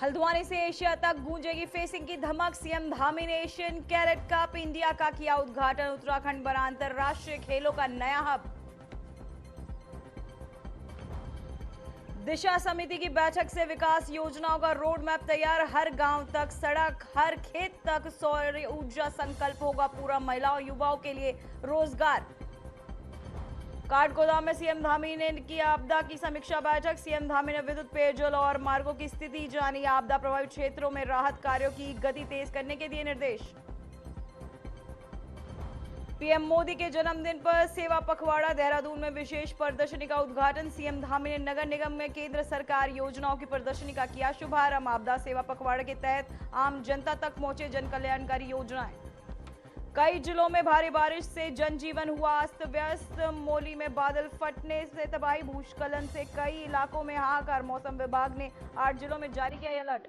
हल्द्वानी से एशिया तक गूंजेगी फेसिंग की धमक। सीएम धामी ने एशियन कैरेट कप इंडिया का किया उद्घाटन। उत्तराखंड बना अंतरराष्ट्रीय खेलों का नया हब। दिशा समिति की बैठक से विकास योजनाओं का रोड मैप तैयार। हर गांव तक सड़क, हर खेत तक सौर ऊर्जा संकल्प होगा पूरा। महिलाओं और युवाओं के लिए रोजगार। काठगोदाम में सीएम धामी ने की आपदा की समीक्षा बैठक। सीएम धामी ने विद्युत, पेयजल और मार्गों की स्थिति जानी। आपदा प्रभावित क्षेत्रों में राहत कार्यों की गति तेज करने के दिए निर्देश। पीएम मोदी के जन्मदिन पर सेवा पखवाड़ा। देहरादून में विशेष प्रदर्शनी का उद्घाटन। सीएम धामी ने नगर निगम में केंद्र सरकार योजनाओं की प्रदर्शनी का किया शुभारंभ। आपदा सेवा पखवाड़ा के तहत आम जनता तक पहुंचे जन कल्याणकारी योजनाएं। कई जिलों में भारी बारिश से जनजीवन हुआ अस्त व्यस्त। मोली में बादल फटने से तबाही। भूस्खलन से कई इलाकों में हाहाकार। मौसम विभाग ने 8 जिलों में जारी किया अलर्ट।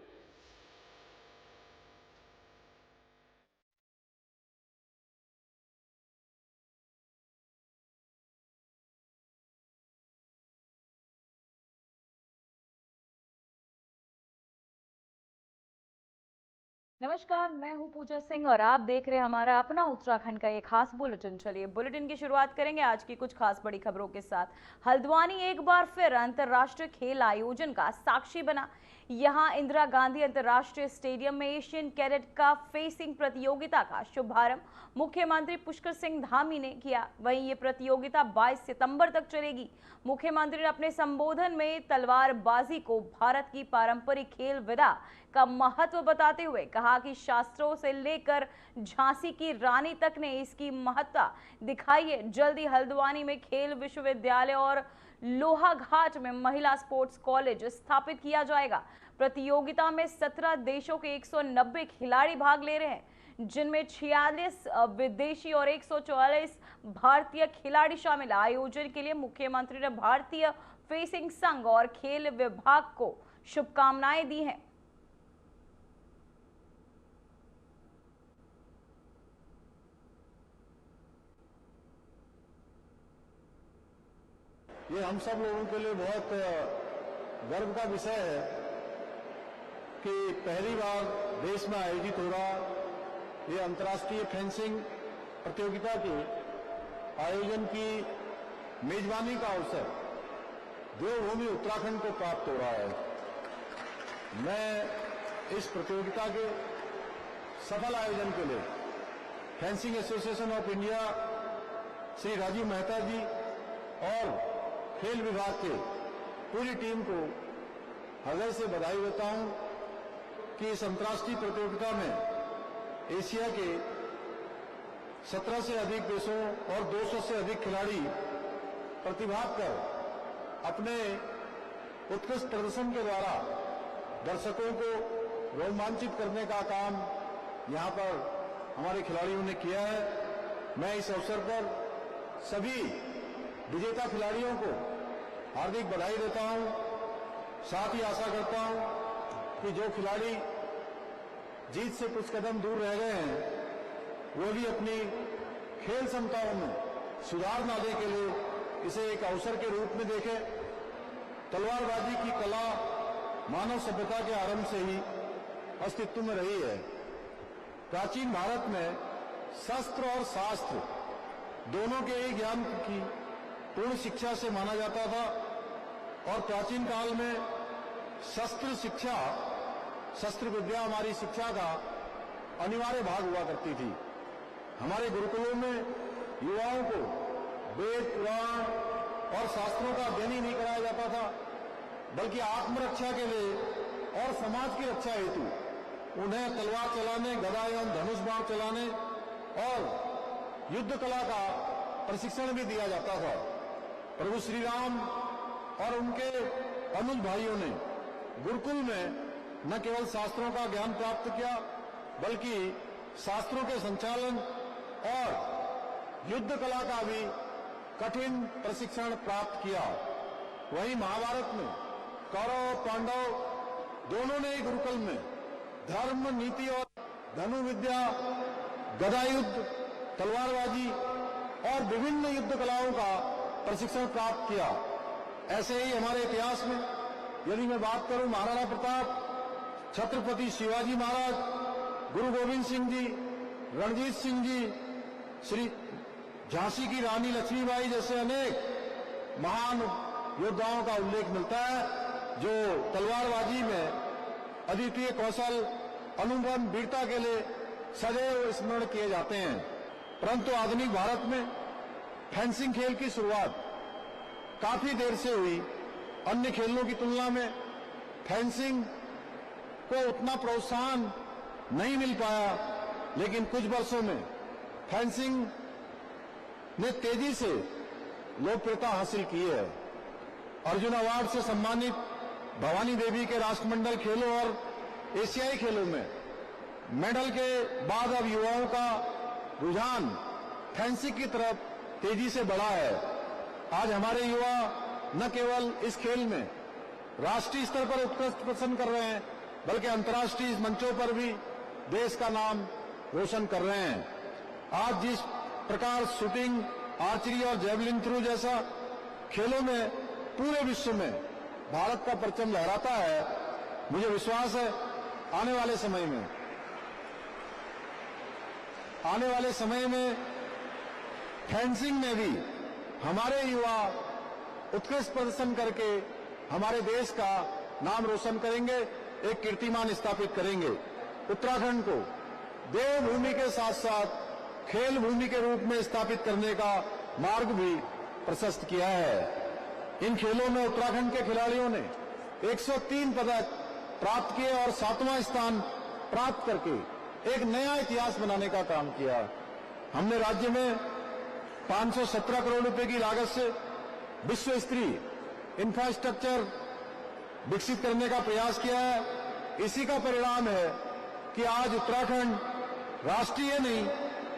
नमस्कार, मैं हूं पूजा सिंह और आप देख रहे हैं हमारा अपना उत्तराखंड का एक खास बुलेटिन। चलिए बुलेटिन की शुरुआत करेंगे आज की कुछ खास बड़ी खबरों के साथ। हल्द्वानी एक बार फिर अंतर्राष्ट्रीय खेल आयोजन का साक्षी बना। यहां इंदिरा गांधी अंतर्राष्ट्रीय स्टेडियम में एशियन कैडेट कप फेसिंग प्रतियोगिता का शुभारंभ मुख्यमंत्री पुष्कर सिंह धामी ने किया। वहीं ये प्रतियोगिता 22 सितंबर तक चलेगी। मुख्यमंत्री ने अपने संबोधन में तलवारबाजी को भारत की पारंपरिक खेल विधा का महत्व बताते हुए कहा कि शास्त्रों से लेकर झांसी की रानी तक ने इसकी महत्ता दिखाई है। जल्दी हल्द्वानी में खेल विश्वविद्यालय और लोहाघाट में महिला स्पोर्ट्स कॉलेज स्थापित किया जाएगा। प्रतियोगिता में 17 देशों के 190 खिलाड़ी भाग ले रहे हैं, जिनमें 46 विदेशी और 144 भारतीय खिलाड़ी शामिल। आयोजन के लिए मुख्यमंत्री ने भारतीय फेसिंग संघ और खेल विभाग को शुभकामनाएं दी हैं। ये हम सब लोगों के लिए बहुत गर्व का विषय है कि पहली बार देश में आयोजित हो रहा ये अंतर्राष्ट्रीय फेंसिंग प्रतियोगिता के आयोजन की मेजबानी का अवसर देवभूमि उत्तराखंड को प्राप्त हो रहा है। मैं इस प्रतियोगिता के सफल आयोजन के लिए fencing association of India, Shri Rajiv Mehta ji और खेल विभाग के पूरी टीम को हृदय से बधाई देता हूं कि इस अंतर्राष्ट्रीय प्रतियोगिता में एशिया के 17 से अधिक देशों और 200 से अधिक खिलाड़ी प्रतिभाग कर अपने उत्कृष्ट प्रदर्शन के द्वारा दर्शकों को रोमांचित करने का काम यहां पर हमारे खिलाड़ियों ने किया है। मैं इस अवसर पर सभी विजेता खिलाड़ियों को हार्दिक बधाई देता हूं। साथ ही आशा करता हूं कि जो खिलाड़ी जीत से कुछ कदम दूर रह गए हैं वो भी अपनी खेल क्षमताओं में सुधार लाने के लिए इसे एक अवसर के रूप में देखें। तलवारबाजी की कला मानव सभ्यता के आरंभ से ही अस्तित्व में रही है। प्राचीन भारत में शस्त्र और शास्त्र दोनों के ही ज्ञान की पूर्ण शिक्षा से माना जाता था और प्राचीन काल में शस्त्र शिक्षा, शस्त्र विद्या हमारी शिक्षा का अनिवार्य भाग हुआ करती थी। हमारे गुरुकुलों में युवाओं को वेद, पुराण और शास्त्रों का अध्ययन ही नहीं कराया जाता था, बल्कि आत्मरक्षा के लिए और समाज की रक्षा हेतु उन्हें तलवार चलाने, गदा एवं धनुष बाण चलाने और युद्ध कला का प्रशिक्षण भी दिया जाता था। प्रभु श्री राम और उनके अनुज भाइयों ने गुरुकुल में न केवल शास्त्रों का ज्ञान प्राप्त किया, बल्कि शास्त्रों के संचालन और युद्ध कला का भी कठिन प्रशिक्षण प्राप्त किया। वहीं महाभारत में कौरव और पांडव दोनों ने ही गुरुकुल में धर्म, नीति और धनु विद्या, गदा युद्ध, तलवारबाजी और विभिन्न युद्ध कलाओं का प्रशिक्षण प्राप्त किया। ऐसे ही हमारे इतिहास में यदि मैं बात करूं महाराणा प्रताप, छत्रपति शिवाजी महाराज, गुरु गोविंद सिंह जी, रणजीत सिंह जी, श्री झांसी की रानी लक्ष्मीबाई जैसे अनेक महान योद्धाओं का उल्लेख मिलता है जो तलवारबाजी में अद्वितीय कौशल, अनुपम वीरता के लिए सदैव स्मरण किए जाते हैं। परंतु आधुनिक भारत में फेंसिंग खेल की शुरुआत काफी देर से हुई। अन्य खेलों की तुलना में फेंसिंग को उतना प्रोत्साहन नहीं मिल पाया, लेकिन कुछ वर्षों में फेंसिंग ने तेजी से लोकप्रियता हासिल की है। अर्जुन अवार्ड से सम्मानित भवानी देवी के राष्ट्रमंडल खेलों और एशियाई खेलों में मेडल के बाद अब युवाओं का रुझान फेंसिंग की तरफ तेजी से बढ़ा है। आज हमारे युवा न केवल इस खेल में राष्ट्रीय स्तर पर उत्कृष्ट प्रदर्शन कर रहे हैं, बल्कि अंतर्राष्ट्रीय मंचों पर भी देश का नाम रोशन कर रहे हैं। आज जिस प्रकार शूटिंग, आर्चरी और जेवलिन थ्रो जैसा खेलों में पूरे विश्व में भारत का परचम लहराता है, मुझे विश्वास है आने वाले समय में फेंसिंग में भी हमारे युवा उत्कृष्ट प्रदर्शन करके हमारे देश का नाम रोशन करेंगे, एक कीर्तिमान स्थापित करेंगे। उत्तराखंड को देवभूमि के साथ साथ खेल भूमि के रूप में स्थापित करने का मार्ग भी प्रशस्त किया है। इन खेलों में उत्तराखंड के खिलाड़ियों ने 103 पदक प्राप्त किए और 7वां स्थान प्राप्त करके एक नया इतिहास बनाने का काम किया। हमने राज्य में 517 करोड़ रुपए की लागत से विश्व स्तरीय इंफ्रास्ट्रक्चर विकसित करने का प्रयास किया है। इसी का परिणाम है कि आज उत्तराखंड राष्ट्रीय नहीं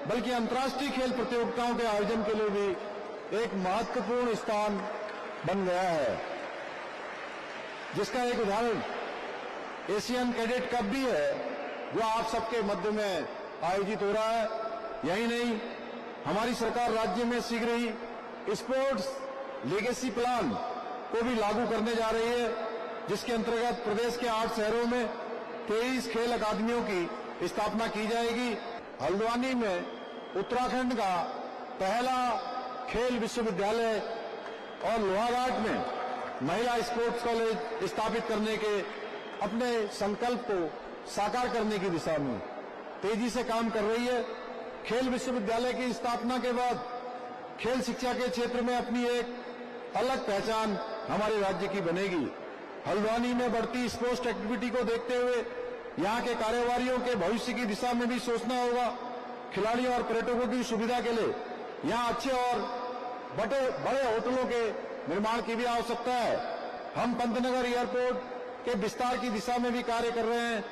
बल्कि अंतर्राष्ट्रीय खेल प्रतियोगिताओं के आयोजन के लिए भी एक महत्वपूर्ण स्थान बन गया है, जिसका एक उदाहरण एशियन कैडेट कप भी है जो आप सबके मध्य में आयोजित हो रहा है। यही नहीं, हमारी सरकार राज्य में शीघ्र ही स्पोर्ट्स लेगेसी प्लान को भी लागू करने जा रही है, जिसके अंतर्गत प्रदेश के 8 शहरों में 23 खेल अकादमियों की स्थापना की जाएगी। हल्द्वानी में उत्तराखंड का पहला खेल विश्वविद्यालय और लोहाघाट में महिला स्पोर्ट्स कॉलेज स्थापित करने के अपने संकल्प को साकार करने की दिशा में तेजी से काम कर रही है। खेल विश्वविद्यालय की स्थापना के बाद खेल शिक्षा के क्षेत्र में अपनी एक अलग पहचान हमारे राज्य की बनेगी। हल्द्वानी में बढ़ती स्पोर्ट्स एक्टिविटी को देखते हुए यहाँ के कारोबारियों के भविष्य की दिशा में भी सोचना होगा। खिलाड़ियों और पर्यटकों की सुविधा के लिए यहाँ अच्छे और बड़े होटलों के निर्माण की भी आवश्यकता है। हम पंतनगर एयरपोर्ट के विस्तार की दिशा में भी कार्य कर रहे हैं।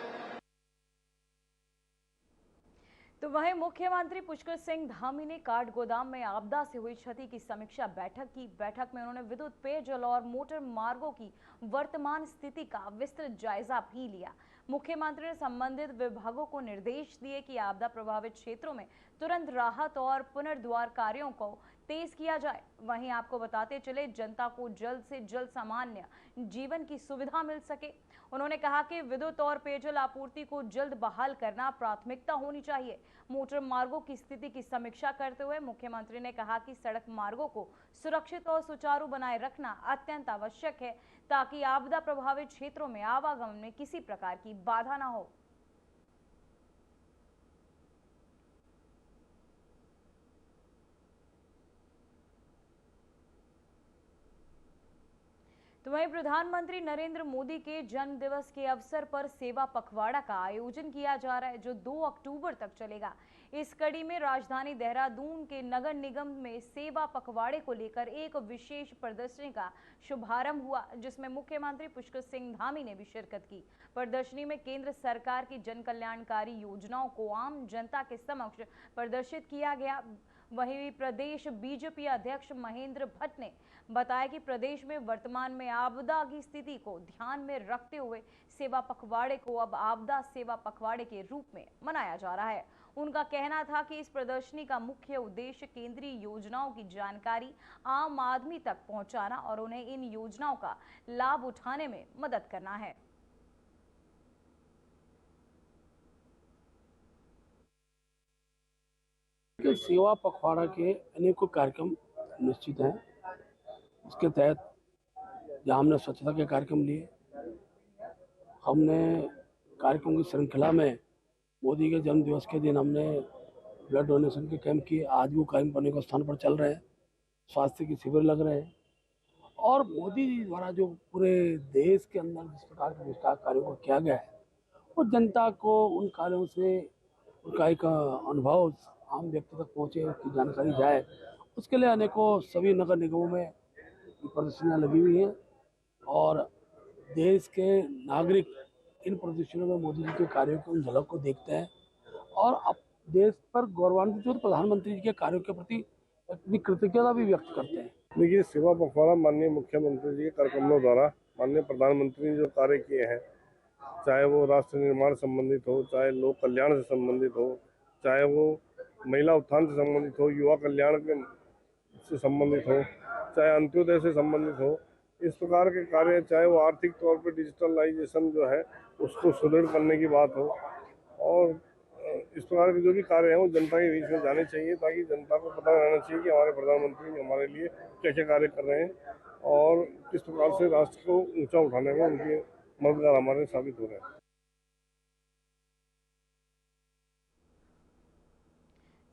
तो वहीं मुख्यमंत्री पुष्कर सिंह धामी ने काठ गोदाम में आपदा से हुई क्षति की समीक्षा बैठक की। बैठक में उन्होंने विद्युत, पेयजल और मोटर मार्गों की वर्तमान स्थिति का विस्तृत जायजा भी लिया। मुख्यमंत्री ने संबंधित विभागों को निर्देश दिए कि आपदा प्रभावित क्षेत्रों में तुरंत राहत और पुनर्द्वार कार्यों को तेज किया जाए। वहीं आपको बताते चले, जनता को जल्द से जल्द सामान्य जीवन की सुविधा मिल सके। उन्होंने कहा कि विद्युत और पेयजल आपूर्ति को जल्द बहाल करना प्राथमिकता होनी चाहिए। मोटर मार्गों की स्थिति की समीक्षा करते हुए मुख्यमंत्री ने कहा कि सड़क मार्गों को सुरक्षित और सुचारू बनाए रखना अत्यंत आवश्यक है, ताकि आपदा प्रभावित क्षेत्रों में आवागमन में किसी प्रकार की बाधा न हो। तो वहीं प्रधानमंत्री नरेंद्र मोदी के जन्म दिवस के अवसर पर सेवा पखवाड़ा का आयोजन किया जा रहा है, जो 2 अक्टूबर तक चलेगा। इस कड़ी में राजधानी देहरादून के नगर निगम में सेवा पखवाड़े को लेकर एक विशेष प्रदर्शनी का शुभारंभ हुआ, जिसमें मुख्यमंत्री पुष्कर सिंह धामी ने भी शिरकत की। प्रदर्शनी में केंद्र सरकार की जन कल्याणकारी योजनाओं को आम जनता के समक्ष प्रदर्शित किया गया। वहीं प्रदेश बीजेपी अध्यक्ष महेंद्र भट्ट ने बताया कि प्रदेश में वर्तमान में आपदा की स्थिति को ध्यान में रखते हुए सेवा पखवाड़े को अब आपदा सेवा पखवाड़े के रूप में मनाया जा रहा है। उनका कहना था कि इस प्रदर्शनी का मुख्य उद्देश्य केंद्रीय योजनाओं की जानकारी आम आदमी तक पहुंचाना और उन्हें इन योजनाओं का लाभ उठाने में मदद करना है। कि सेवा पखवाड़ा के अनेकों कार्यक्रम निश्चित हैं। इसके तहत जहाँ हमने स्वच्छता के कार्यक्रम लिए, हमने कार्यक्रम की श्रृंखला में मोदी के जन्म दिवस के दिन हमने ब्लड डोनेशन के कैंप किए। आज भी वो कार्यक्रम अनेक स्थान पर चल रहे हैं। स्वास्थ्य के शिविर लग रहे हैं और मोदी जी द्वारा जो पूरे देश के अंदर जिस प्रकार के विकास कार्यों को किया गया है, वो जनता को उन कार्यों से उनका एक अनुभव आम व्यक्ति तक पहुँचे, उसकी जानकारी जाए, उसके लिए अनेकों सभी नगर निगमों में प्रदर्शनियाँ लगी हुई हैं और देश के नागरिक इन प्रदर्शनियों में मोदी जी के कार्यों की उन झलक को देखते हैं और अब देश पर गौरवान्वित हो प्रधानमंत्री जी के कार्यों के प्रति अपनी कृतज्ञता भी व्यक्त करते हैं। देखिए, सेवा पखवाड़ा माननीय मुख्यमंत्री जी के कार्यक्रमों द्वारा माननीय प्रधानमंत्री ने जो कार्य किए हैं, चाहे वो राष्ट्र निर्माण संबंधित हो, चाहे लोक कल्याण से संबंधित हो, चाहे वो महिला उत्थान से संबंधित हो, युवा कल्याण से संबंधित हो, चाहे अंत्योदय से संबंधित हो, इस प्रकार के कार्य, चाहे वो आर्थिक तौर पर डिजिटलाइजेशन जो है उसको सुदृढ़ करने की बात हो, और इस प्रकार के जो भी कार्य हैं वो जनता के बीच में जाने चाहिए, ताकि जनता को पता रहना चाहिए कि हमारे प्रधानमंत्री हमारे लिए क्या क्या कार्य कर रहे हैं और किस प्रकार से राष्ट्र को ऊंचा उठाने में उनके मददगार हमारे साबित हो रहे हैं।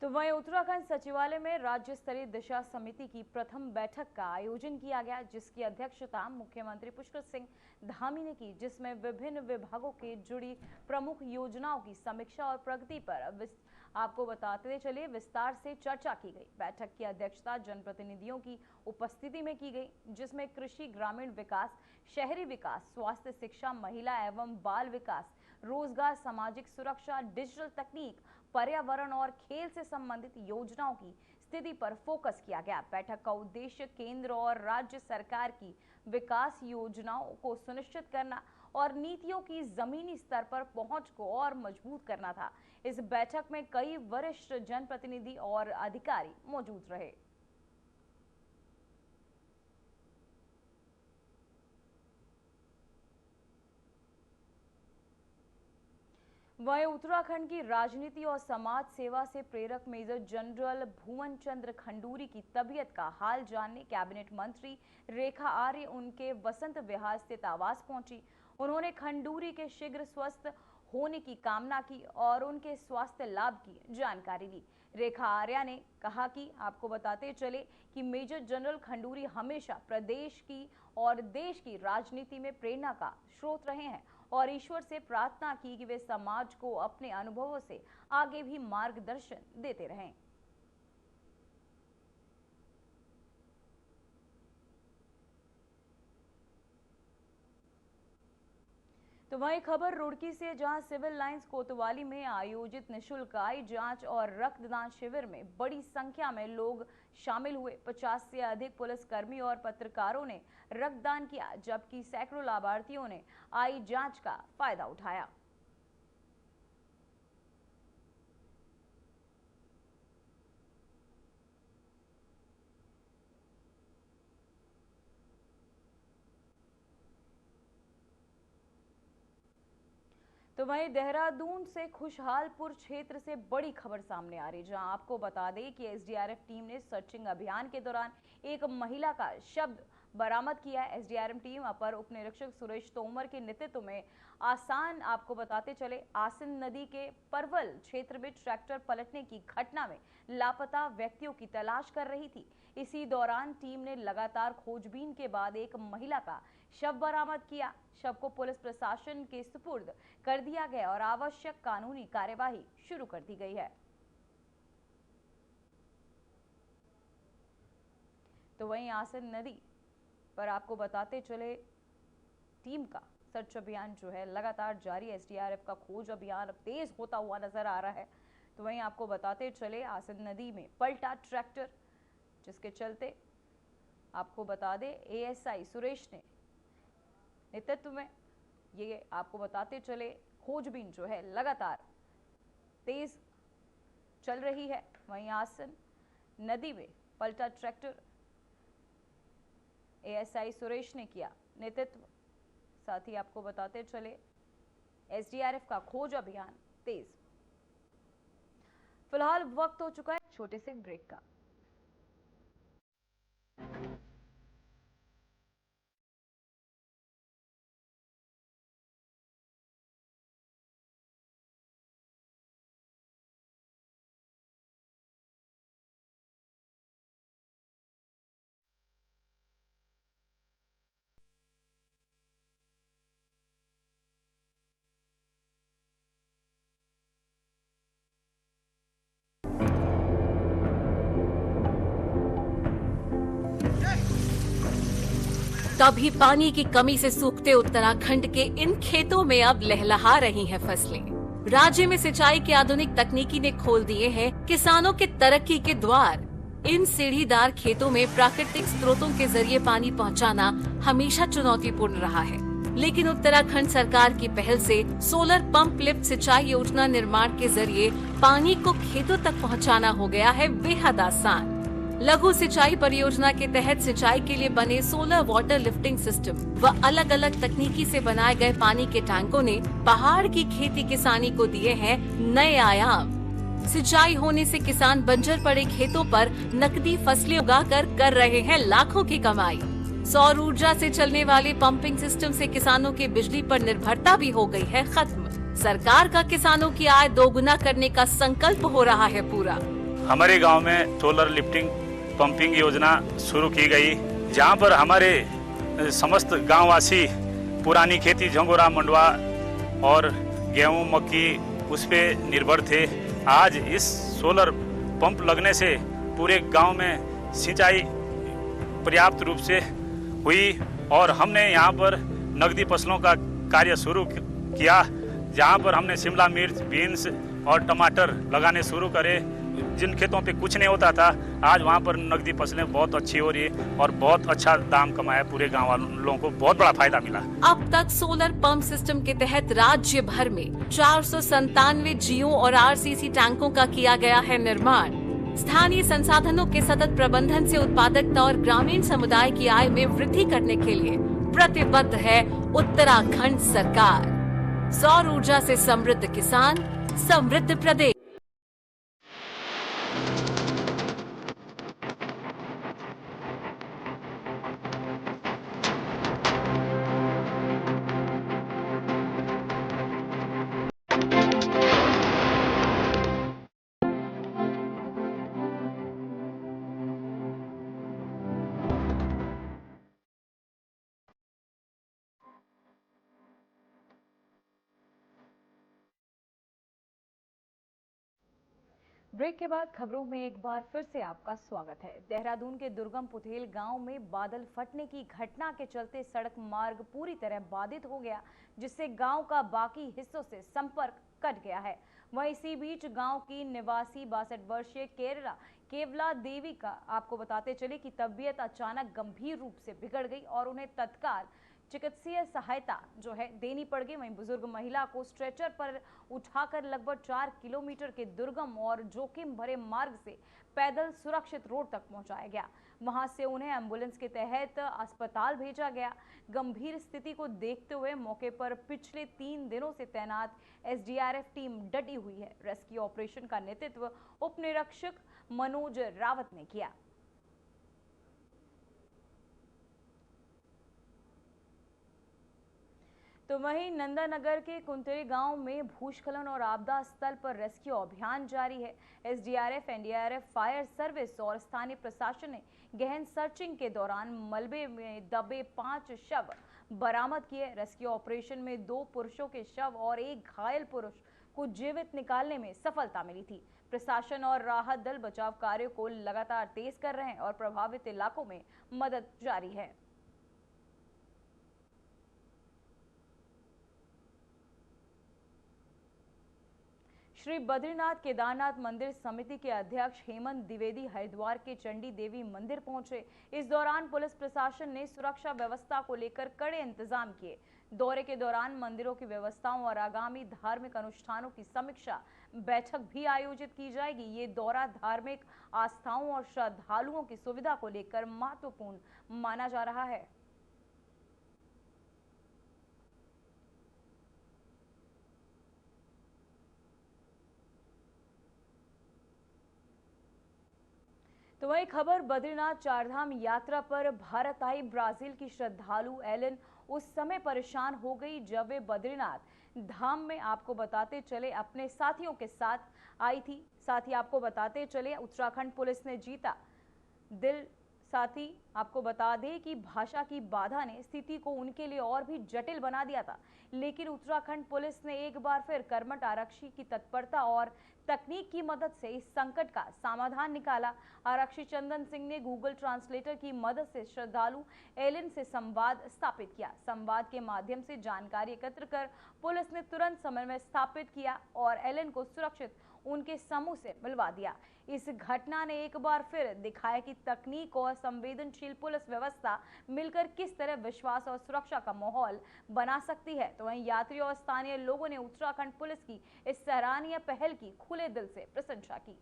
तो वहीं उत्तराखंड सचिवालय में राज्य स्तरीय दिशा समिति की प्रथम बैठक का आयोजन किया गया, जिसकी अध्यक्षता मुख्यमंत्री पुष्कर सिंह धामी ने की, जिसमें विभिन्न विभागों के जुड़ी प्रमुख योजनाओं की समीक्षा और प्रगति पर आपको बताते चलिए विस्तार से चर्चा की गई। बैठक की अध्यक्षता जनप्रतिनिधियों की उपस्थिति में की गई, जिसमें कृषि, ग्रामीण विकास, शहरी विकास, स्वास्थ्य, शिक्षा, महिला एवं बाल विकास, रोजगार, सामाजिक सुरक्षा, डिजिटल तकनीक, पर्यावरण और खेल से संबंधित योजनाओं की स्थिति पर फोकस किया गया। बैठक का उद्देश्य केंद्र और राज्य सरकार की विकास योजनाओं को सुनिश्चित करना और नीतियों की जमीनी स्तर पर पहुंच को और मजबूत करना था। इस बैठक में कई वरिष्ठ जनप्रतिनिधि और अधिकारी मौजूद रहे। वहीं उत्तराखंड की राजनीति और समाज सेवा से प्रेरक मेजर जनरल भुवन चंद्र खंडूरी की तबीयत का हाल जानने कैबिनेट मंत्री रेखा आर्य उनके वसंत विहार स्थित आवास पहुंची। उन्होंने खंडूरी के शीघ्र स्वस्थ होने की कामना की और उनके स्वास्थ्य लाभ की जानकारी ली। रेखा आर्या ने कहा कि आपको बताते चले कि मेजर जनरल खंडूरी हमेशा प्रदेश की और देश की राजनीति में प्रेरणा का स्रोत रहे हैं और ईश्वर से प्रार्थना की कि वे समाज को अपने अनुभवों से आगे भी मार्गदर्शन देते रहें। तो वहीं खबर रुड़की से, जहां सिविल लाइंस कोतवाली में आयोजित निःशुल्क आई जांच और रक्तदान शिविर में बड़ी संख्या में लोग शामिल हुए। 50 से अधिक पुलिसकर्मी और पत्रकारों ने रक्तदान किया, जबकि सैकड़ों लाभार्थियों ने आई जांच का फायदा उठाया। तो वहीं देहरादून से खुशहालपुर क्षेत्र से बड़ी खबर सामने आ रही, जहां आपको बता दें कि एसडीआरएफ टीम ने सर्चिंग अभियान के दौरान एक महिला का शव बरामद किया है। एसडीआरएफ टीम अपर उप निरीक्षक सुरेश तोमर के नेतृत्व में आपको बताते चले आसन नदी के परवल क्षेत्र में ट्रैक्टर पलटने की घटना में लापता व्यक्तियों की तलाश कर रही थी। इसी दौरान टीम ने लगातार खोजबीन के बाद एक महिला का शव बरामद किया। शव को पुलिस प्रशासन के सुपुर्द कर दिया गया और आवश्यक कानूनी कार्यवाही शुरू कर दी गई है। तो वहीं आसन नदी पर आपको बताते चले टीम का सर्च अभियान जो है लगातार जारी। एसडीआरएफ का खोज अभियान अब तेज होता हुआ नजर आ रहा है। तो वहीं आपको बताते चले आसन नदी में पलटा ट्रैक्टर, जिसके चलते आपको बता दें एएसआई सुरेश ने नेतृत्व में ये आपको बताते चले खोजबीन जो है लगातार तेज चल रही है। वहीं आसन नदी में पलटा ट्रैक्टर एएसआई सुरेश ने किया नेतृत्व। साथ ही आपको बताते चले एसडीआरएफ का खोज अभियान तेज। फिलहाल वक्त हो चुका है छोटे से ब्रेक का। तभी पानी की कमी से सूखते उत्तराखंड के इन खेतों में अब लहलहा रही हैं फसलें। राज्य में सिंचाई की आधुनिक तकनीकी ने खोल दिए हैं किसानों के तरक्की के द्वार। इन सीढ़ीदार खेतों में प्राकृतिक स्रोतों के जरिए पानी पहुंचाना हमेशा चुनौतीपूर्ण रहा है, लेकिन उत्तराखंड सरकार की पहल से सोलर पंप लिफ्ट सिंचाई योजना निर्माण के जरिए पानी को खेतों तक पहुंचाना हो गया है बेहद आसान। लघु सिंचाई परियोजना के तहत सिंचाई के लिए बने सोलर वाटर लिफ्टिंग सिस्टम व अलग अलग तकनीकी से बनाए गए पानी के टैंकों ने पहाड़ की खेती किसानी को दिए हैं नए आयाम। सिंचाई होने से किसान बंजर पड़े खेतों पर नकदी फसलें उगाकर कर रहे हैं लाखों की कमाई। सौर ऊर्जा से चलने वाले पंपिंग सिस्टम से किसानों की बिजली पर निर्भरता भी हो गई है खत्म। सरकार का किसानों की आय दोगुना करने का संकल्प हो रहा है पूरा। हमारे गांव में सोलर लिफ्टिंग पंपिंग योजना शुरू की गई, जहां पर हमारे समस्त गांववासी पुरानी खेती झंगोरा मंडवा और गेहूं मक्की उस पे निर्भर थे। आज इस सोलर पंप लगने से पूरे गांव में सिंचाई पर्याप्त रूप से हुई और हमने यहां पर नकदी फसलों का कार्य शुरू किया, जहां पर हमने शिमला मिर्च, बीन्स और टमाटर लगाने शुरू करे। जिन खेतों पे कुछ नहीं होता था, आज वहाँ पर नकदी फसलें बहुत अच्छी हो रही है और बहुत अच्छा दाम कमाया। पूरे गांव वालों को बहुत बड़ा फायदा मिला। अब तक सोलर पंप सिस्टम के तहत राज्य भर में 497 जियो और आरसीसी टैंकों का किया गया है निर्माण। स्थानीय संसाधनों के सतत प्रबंधन से उत्पादकता और ग्रामीण समुदाय की आय में वृद्धि करने के लिए प्रतिबद्ध है उत्तराखंड सरकार। सौर ऊर्जा से समृद्ध किसान, समृद्ध प्रदेश। ब्रेक के बाद खबरों में एक बार फिर से आपका स्वागत है। देहरादून के दुर्गम पुथेल गांव में बादल फटने की घटना के चलते सड़क मार्ग पूरी तरह बाधित हो गया, जिससे गांव का बाकी हिस्सों से संपर्क कट गया है। वहीं इसी बीच गांव की निवासी 62 वर्षीय केवला देवी का आपको बताते चले कि तबीयत अचानक गंभीर रूप से बिगड़ गई और उन्हें तत्काल चिकित्सीय सहायता जो है देनी पड़ गई। वहीं बुजुर्ग महिला को स्ट्रेचर पर उठाकर लगभग 4 किलोमीटर के दुर्गम और जोखिम भरे मार्ग से पैदल सुरक्षित रोड तक पहुंचाया गया। वहां से उन्हें एम्बुलेंस के तहत अस्पताल भेजा गया। गंभीर स्थिति को देखते हुए मौके पर पिछले 3 दिनों से तैनात एसडीआरएफ टीम डटी हुई है। रेस्क्यू ऑपरेशन का नेतृत्व उप निरीक्षक मनोज रावत ने किया। तो वहीं नंदानगर के कुंतरी गांव में भूस्खलन और आपदा स्थल पर रेस्क्यू अभियान जारी है। एसडीआरएफ, एनडीआरएफ, फायर सर्विस और स्थानीय प्रशासन ने गहन सर्चिंग के दौरान मलबे में दबे 5 शव बरामद किए। रेस्क्यू ऑपरेशन में 2 पुरुषों के शव और 1 घायल पुरुष को जीवित निकालने में सफलता मिली थी। प्रशासन और राहत दल बचाव कार्यों को लगातार तेज कर रहे हैं और प्रभावित इलाकों में मदद जारी है। श्री बद्रीनाथ केदारनाथ मंदिर समिति के अध्यक्ष हेमंत द्विवेदी हरिद्वार के चंडी देवी मंदिर पहुंचे। इस दौरान पुलिस प्रशासन ने सुरक्षा व्यवस्था को लेकर कड़े इंतजाम किए। दौरे के दौरान मंदिरों की व्यवस्थाओं और आगामी धार्मिक अनुष्ठानों की समीक्षा बैठक भी आयोजित की जाएगी। ये दौरा धार्मिक आस्थाओं और श्रद्धालुओं की सुविधा को लेकर महत्वपूर्ण माना जा रहा है। तो वही खबर बद्रीनाथ चारधाम यात्रा पर भारत आई ब्राजील की श्रद्धालु एलन उस समय परेशान हो गई जब वे बद्रीनाथ धाम में आपको बताते चले अपने साथियों के साथ आई थी। साथ ही आपको बताते चले उत्तराखंड पुलिस ने जीता दिल। साथ ही आपको बता दें कि भाषा की बाधा ने स्थिति को उनके लिए और भी जटिल बना दिया था, लेकिन उत्तराखंड पुलिस ने एक बार फिर कर्मठ आरक्षी की तत्परता और तकनीक की मदद से इस संकट का समाधान निकाला। आरक्षी चंदन सिंह ने गूगल ट्रांसलेटर की मदद से श्रद्धालु एलन से संवाद स्थापित किया। संवाद के माध्यम से जानकारी एकत्र कर पुलिस ने तुरंत समन्वय स्थापित किया और एलन को सुरक्षित उनके समूह से मिलवा दिया। इस घटना ने एक बार फिर दिखाया कि तकनीक और संवेदनशील पुलिस व्यवस्था मिलकर किस तरह विश्वास और सुरक्षा का माहौल बना सकती है। तो वहीं यात्रियों और स्थानीय लोगों ने उत्तराखंड पुलिस की इस सराहनीय पहल की खुले दिल से प्रशंसा की।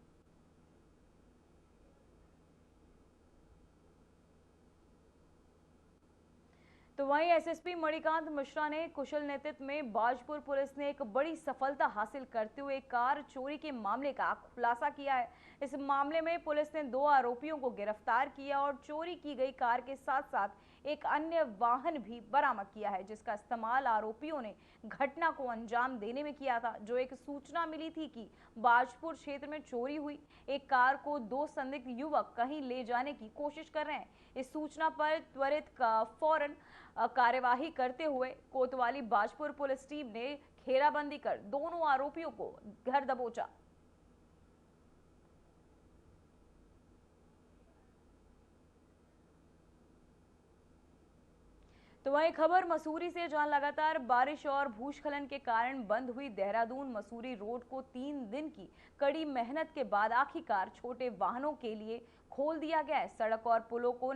तो वहीं एसएसपी मणिकांत मिश्रा ने कुशल नेतृत्व में बाजपुर पुलिस ने एक बड़ी सफलता हासिल करते हुए कार चोरी के मामले का खुलासा किया है। इस मामले में पुलिस ने 2 आरोपियों को गिरफ्तार किया और चोरी की गई कार के साथ साथ एक अन्य वाहन भी बरामद किया है, जिसका इस्तेमाल आरोपियों ने घटना को अंजाम देने में किया था। जो एक सूचना मिली थी कि बाजपुर क्षेत्र में चोरी हुई एक कार को 2 संदिग्ध युवक कहीं ले जाने की कोशिश कर रहे हैं। इस सूचना पर त्वरित फौरन कार्यवाही करते हुए कोतवाली बाजपुर पुलिस टीम ने घेराबंदी कर दोनों आरोपियों को घर दबोचा। तो वहीं खबर मसूरी से, जहां लगातार बारिश और भूस्खलन के कारण बंद हुई देहरादून मसूरी रोड को 3 दिन की कड़ी मेहनत के बाद आखिरकार छोटे वाहनों के लिए खोल दिया गया है। सड़क और पुलों को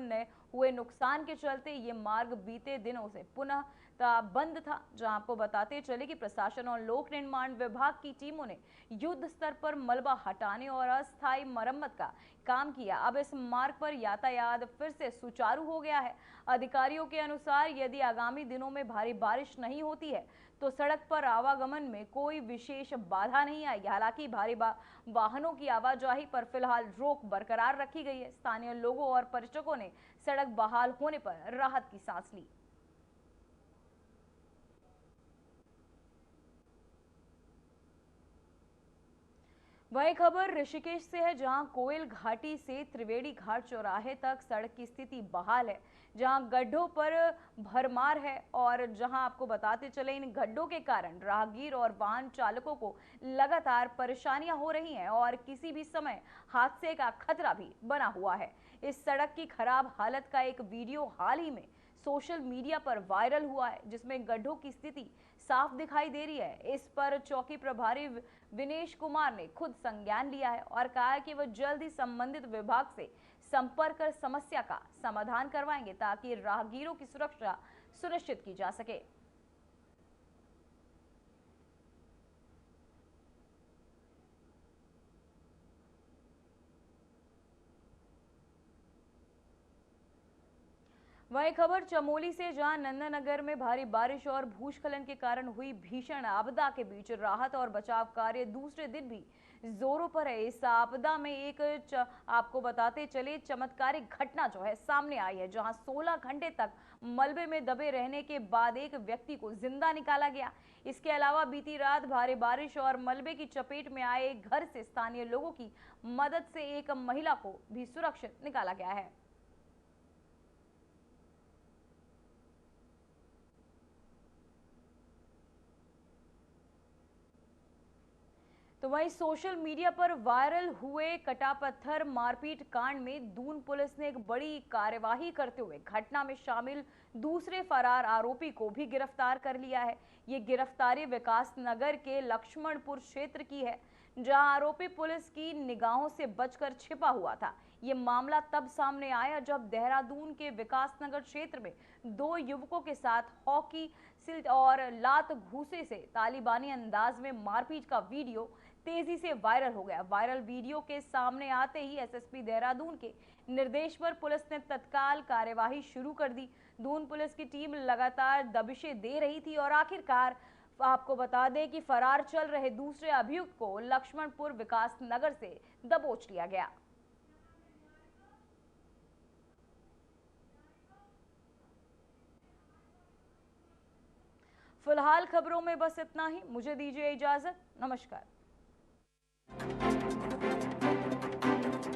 हुए नुकसान के चलते ये मार्ग बीते दिनों से पुनः बंद था। जहां आपको बताते चले कि प्रशासन और लोक निर्माण विभाग की टीमों ने युद्ध स्तर पर मलबा हटाने और अस्थायी मरम्मत का काम किया। अब इस मार्ग पर यातायात फिर से सुचारू हो गया है। अधिकारियों के अनुसार यदि आगामी दिनों में भारी बारिश नहीं होती है तो सड़क पर आवागमन में कोई विशेष बाधा नहीं आएगी। हालांकि भारी वाहनों की आवाजाही पर फिलहाल रोक बरकरार रखी गई है। स्थानीय लोगों और पर्यटकों ने सड़क बहाल होने पर राहत की सांस ली। वही खबर ऋषिकेश से है, जहां कोयल घाटी से त्रिवेणी घाट चौराहे तक सड़क की स्थिति बहाल है, जहां गड्ढों पर भरमार है और जहां आपको बताते चले इन गड्ढों के कारण राहगीर और वाहन चालकों को लगातार परेशानियां हो रही हैं और किसी भी समय हादसे का खतरा भी बना हुआ है। इस सड़क की खराब हालत का एक वीडियो हाल ही में सोशल मीडिया पर वायरल हुआ है, जिसमें गड्ढों की स्थिति साफ दिखाई दे रही है। इस पर चौकी प्रभारी विनेश कुमार ने खुद संज्ञान लिया है और कहा है कि वह जल्द ही संबंधित विभाग से संपर्क कर समस्या का समाधान करवाएंगे ताकि राहगीरों की सुरक्षा सुनिश्चित की जा सके। वही खबर चमोली से, जहां नंदनगर में भारी बारिश और भूस्खलन के कारण हुई भीषण आपदा के बीच राहत और बचाव कार्य दूसरे दिन भी जोरों पर है। इस आपदा में एक आपको बताते चले चमत्कारिक घटना जो है सामने आई है, जहां 16 घंटे तक मलबे में दबे रहने के बाद एक व्यक्ति को जिंदा निकाला गया। इसके अलावा बीती रात भारी बारिश और मलबे की चपेट में आए घर से स्थानीय लोगों की मदद से एक महिला को भी सुरक्षित निकाला गया है। तो वहीं सोशल मीडिया पर वायरल हुए कटापत्थर मारपीट कांड में दून पुलिस ने एक बड़ी कार्यवाही करते हुए घटना में शामिल दूसरे फरार आरोपी को भी गिरफ्तार कर लिया है। ये गिरफ्तारी विकास नगर के लक्ष्मणपुर क्षेत्र की है, जहां आरोपी पुलिस की निगाहों से बचकर छिपा हुआ था। ये मामला तब सामने आया जब देहरादून के विकास नगर क्षेत्र में 2 युवकों के साथ हॉकी सिल्ट और लात घूसे से तालिबानी अंदाज में मारपीट का वीडियो तेजी से वायरल हो गया। वायरल वीडियो के सामने आते ही एसएसपी देहरादून के निर्देश पर पुलिस ने तत्काल कार्यवाही शुरू कर दी। दून पुलिस की टीम लगातार दबिशें दे रही थी और आखिरकार आपको बता दें कि फरार चल रहे दूसरे अभियुक्त को लक्ष्मणपुर विकास नगर से दबोच लिया गया। फिलहाल खबरों में बस इतना ही। मुझे दीजिए इजाजत। नमस्कार।